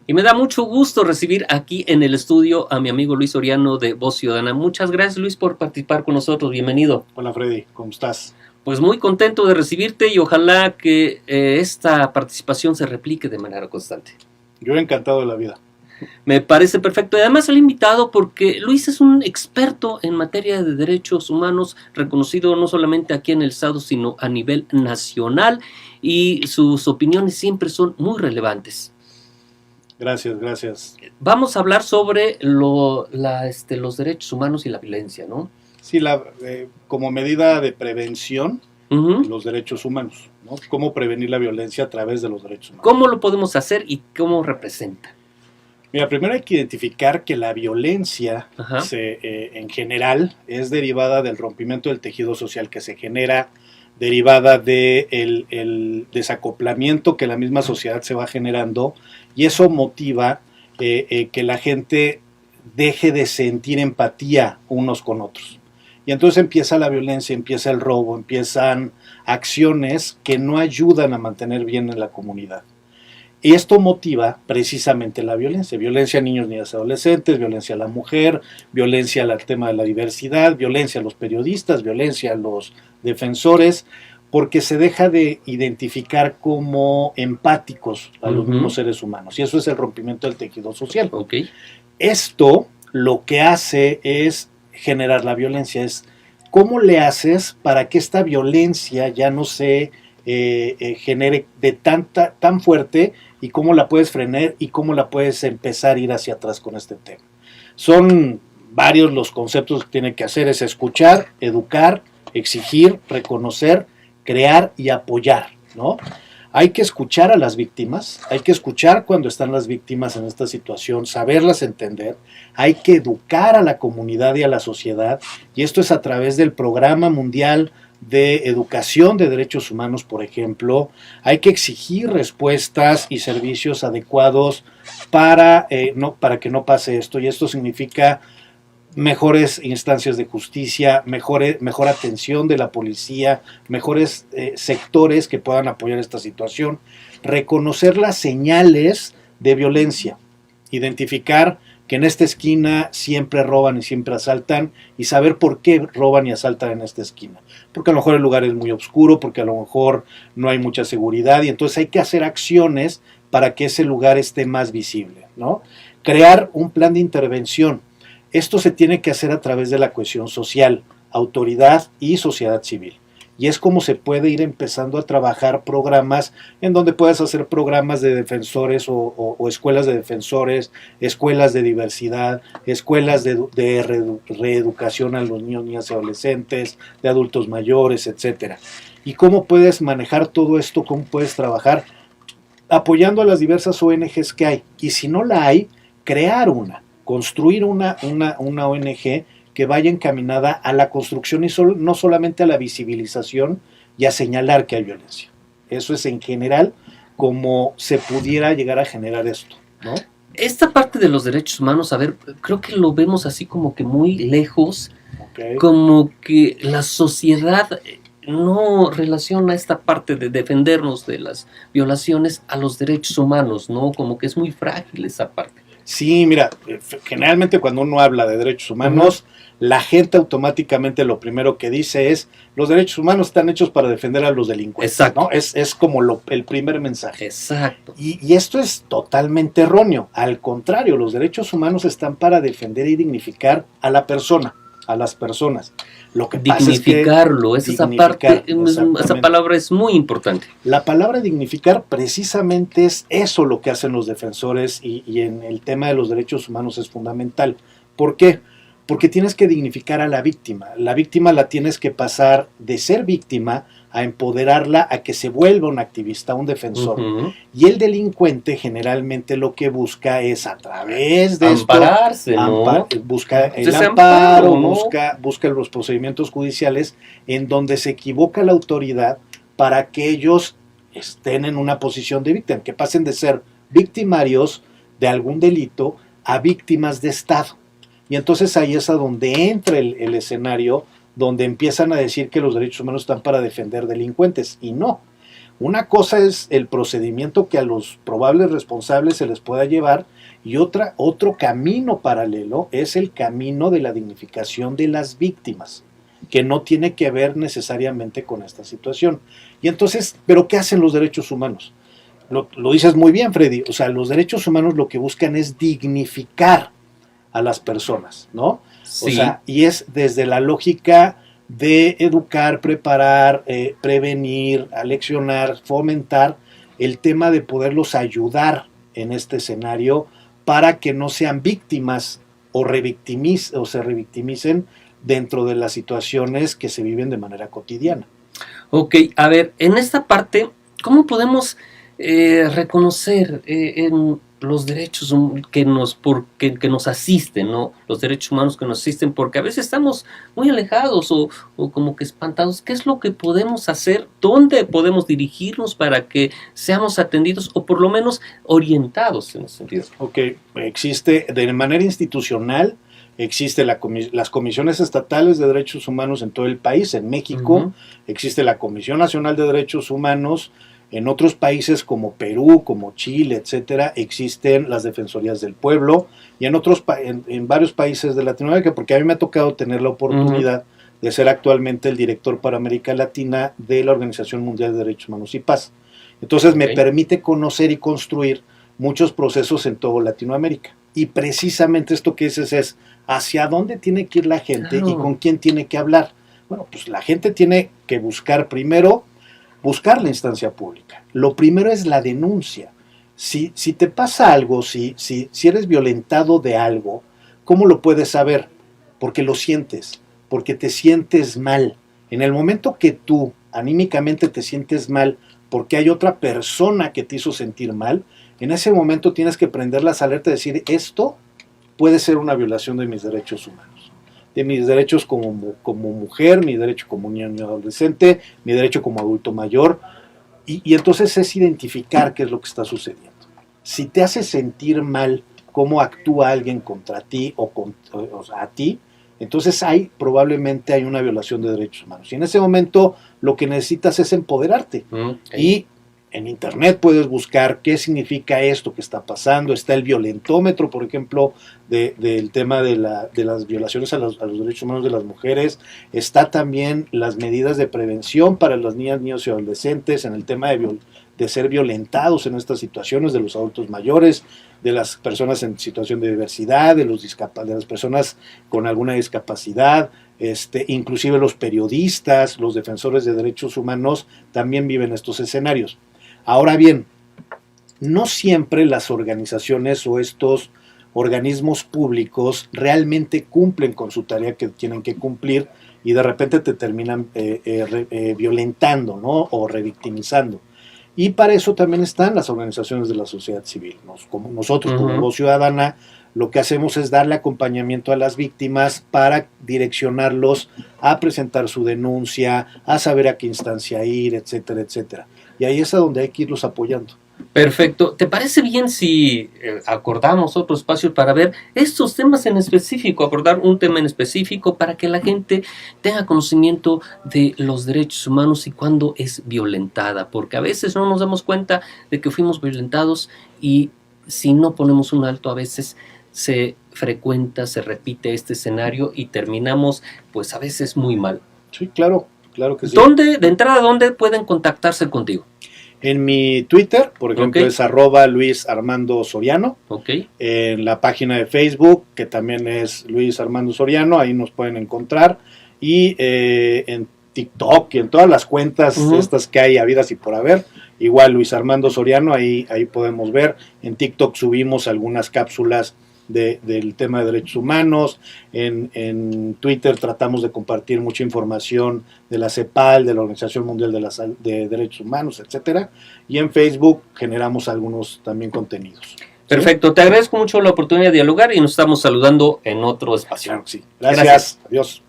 Y me da mucho gusto recibir aquí en el estudio a mi amigo Luis Soriano de Voz Ciudadana. Muchas gracias, Luis, por participar con nosotros. Bienvenido. Hola, Freddy, ¿cómo estás? Pues muy contento de recibirte y ojalá que esta participación se replique de manera constante. Yo encantado de la vida. Me parece perfecto. Y además el invitado porque Luis es un experto en materia de derechos humanos, reconocido no solamente aquí en el estado, sino a nivel nacional, y sus opiniones siempre son muy relevantes. Gracias. Vamos a hablar sobre los derechos humanos y la violencia, ¿no? Sí, como medida de prevención, los derechos humanos, ¿no? ¿Cómo prevenir la violencia a través de los derechos humanos? ¿Cómo lo podemos hacer y cómo representa? Mira, primero hay que identificar que la violencia en general es derivada del rompimiento del tejido social que se genera, derivada del desacoplamiento que la misma sociedad se va generando, y eso motiva que la gente deje de sentir empatía unos con otros. Y entonces empieza la violencia, empieza el robo, empiezan acciones que no ayudan a mantener bien en la comunidad. Y esto motiva precisamente la violencia a niños, niñas, adolescentes, violencia a la mujer, violencia al tema de la diversidad, violencia a los periodistas, violencia a los defensores, porque se deja de identificar como empáticos a los mismos seres humanos, y eso es el rompimiento del tejido social. Esto lo que hace es generar la violencia, es cómo le haces para que esta violencia ya no se genere tan fuerte, y cómo la puedes frenar y cómo la puedes empezar a ir hacia atrás con este tema. Son varios los conceptos que tiene que hacer, es escuchar, educar, exigir, reconocer, crear y apoyar, ¿no? Hay que escuchar a las víctimas, hay que escuchar cuando están las víctimas en esta situación, saberlas entender, hay que educar a la comunidad y a la sociedad, y esto es a través del Programa Mundial de Educación de Derechos Humanos, por ejemplo. Hay que exigir respuestas y servicios adecuados para que no pase esto, y esto significa mejores instancias de justicia, mejor atención de la policía, mejores sectores que puedan apoyar esta situación, reconocer las señales de violencia, identificar que en esta esquina siempre roban y siempre asaltan, y saber por qué roban y asaltan en esta esquina. Porque a lo mejor el lugar es muy oscuro, porque a lo mejor no hay mucha seguridad, y entonces hay que hacer acciones para que ese lugar esté más visible, ¿no? Crear un plan de intervención. Esto se tiene que hacer a través de la cohesión social, autoridad y sociedad civil. Y es como se puede ir empezando a trabajar programas en donde puedas hacer programas de defensores o escuelas de defensores, escuelas de diversidad, escuelas de reeducación a los niños, niñas y adolescentes, de adultos mayores, etcétera. ¿Y cómo puedes manejar todo esto? ¿Cómo puedes trabajar? Apoyando a las diversas ONGs que hay. Y si no la hay, construir una ONG que vaya encaminada a la construcción y no solamente a la visibilización y a señalar que hay violencia. Eso es en general como se pudiera llegar a generar esto, ¿no? Esta parte de los derechos humanos, a ver, creo que lo vemos así como que muy lejos, como que la sociedad no relaciona esta parte de defendernos de las violaciones a los derechos humanos, ¿no? Como que es muy frágil esa parte. Sí, mira, generalmente cuando uno habla de derechos humanos, la gente automáticamente lo primero que dice es: los derechos humanos están hechos para defender a los delincuentes. Exacto. ¿No? Es como el primer mensaje. Exacto. Y esto es totalmente erróneo. Al contrario, los derechos humanos están para defender y dignificar a la persona, a las personas. Lo que dignificarlo, pasa es que esa palabra es muy importante. La palabra dignificar precisamente es eso lo que hacen los defensores, y en el tema de los derechos humanos es fundamental. ¿Por qué? Porque tienes que dignificar a la víctima. La víctima la tienes que pasar de ser víctima a empoderarla, a que se vuelva un activista, un defensor. Y el delincuente generalmente lo que busca es, a través de ampararse, ¿no? Busca el amparo, ¿no? busca los procedimientos judiciales en donde se equivoca la autoridad para que ellos estén en una posición de víctima, que pasen de ser victimarios de algún delito a víctimas de Estado. Y entonces ahí es a donde entra el escenario, donde empiezan a decir que los derechos humanos están para defender delincuentes, y no. Una cosa es el procedimiento que a los probables responsables se les pueda llevar, y otro camino paralelo es el camino de la dignificación de las víctimas, que no tiene que ver necesariamente con esta situación. Y entonces, ¿pero qué hacen los derechos humanos? Lo dices muy bien, Freddy. O sea, los derechos humanos lo que buscan es dignificar a las personas, ¿no? Sí. O sea, y es desde la lógica de educar, preparar, prevenir, aleccionar, fomentar el tema de poderlos ayudar en este escenario para que no sean víctimas o se revictimicen dentro de las situaciones que se viven de manera cotidiana. Ok, a ver, en esta parte, ¿cómo podemos reconocer en los derechos que nos asisten, ¿no? Los derechos humanos que nos asisten, porque a veces estamos muy alejados o como que espantados. ¿Qué es lo que podemos hacer? ¿Dónde podemos dirigirnos para que seamos atendidos o por lo menos orientados en ese sentido? Ok, existe de manera institucional, existe las comisiones estatales de derechos humanos en todo el país. En México existe la Comisión Nacional de Derechos Humanos. En otros países como Perú, como Chile, etcétera, existen las defensorías del pueblo, y en varios países de Latinoamérica, porque a mí me ha tocado tener la oportunidad de ser actualmente el director para América Latina de la Organización Mundial de Derechos Humanos y Paz. Entonces me permite conocer y construir muchos procesos en toda Latinoamérica. Y precisamente esto que dices es hacia dónde tiene que ir la gente y con quién tiene que hablar. Bueno, pues la gente tiene que buscar la instancia pública. Lo primero es la denuncia. Si te pasa algo, si eres violentado de algo, ¿cómo lo puedes saber? Porque lo sientes, porque te sientes mal. En el momento que tú anímicamente te sientes mal porque hay otra persona que te hizo sentir mal, en ese momento tienes que prender las alertas y decir, esto puede ser una violación de mis derechos humanos, de mis derechos como mujer, mi derecho como niño adolescente, mi derecho como adulto mayor, y entonces es identificar qué es lo que está sucediendo. Si te hace sentir mal cómo actúa alguien contra ti o a ti, entonces probablemente hay una violación de derechos humanos. Y en ese momento lo que necesitas es empoderarte. Y en internet puedes buscar qué significa esto que está pasando. Está el violentómetro, por ejemplo, del tema de las violaciones a los derechos humanos de las mujeres. Está también las medidas de prevención para las niñas, niños y adolescentes en el tema de ser violentados en estas situaciones, de los adultos mayores, de las personas en situación de diversidad, de las personas con alguna discapacidad, inclusive los periodistas, los defensores de derechos humanos también viven estos escenarios. Ahora bien, no siempre las organizaciones o estos organismos públicos realmente cumplen con su tarea que tienen que cumplir, y de repente te terminan violentando, ¿no? O revictimizando. Y para eso también están las organizaciones de la sociedad civil. Como nosotros, como Voz Ciudadana, lo que hacemos es darle acompañamiento a las víctimas para direccionarlos a presentar su denuncia, a saber a qué instancia ir, etcétera, etcétera. Y ahí es a donde hay que irlos apoyando. Perfecto. ¿Te parece bien si acordamos otro espacio para ver estos temas en específico, abordar un tema en específico para que la gente tenga conocimiento de los derechos humanos y cuándo es violentada? Porque a veces no nos damos cuenta de que fuimos violentados, y si no ponemos un alto, a veces se repite este escenario y terminamos, pues a veces muy mal. Sí, claro que sí. De entrada, ¿dónde pueden contactarse contigo? En mi Twitter, por ejemplo, es @Luis Armando Soriano. En la página de Facebook, que también es Luis Armando Soriano, ahí nos pueden encontrar. Y en TikTok y en todas las cuentas estas que hay habidas y por haber, igual Luis Armando Soriano, ahí podemos ver. En TikTok subimos algunas cápsulas del tema de derechos humanos. En Twitter tratamos de compartir mucha información de la CEPAL, de la Organización Mundial de Derechos Humanos, etcétera. Y en Facebook generamos algunos también contenidos. Perfecto, ¿sí? Te agradezco mucho la oportunidad de dialogar y nos estamos saludando en otro espacio. Claro, sí. Gracias. Adiós.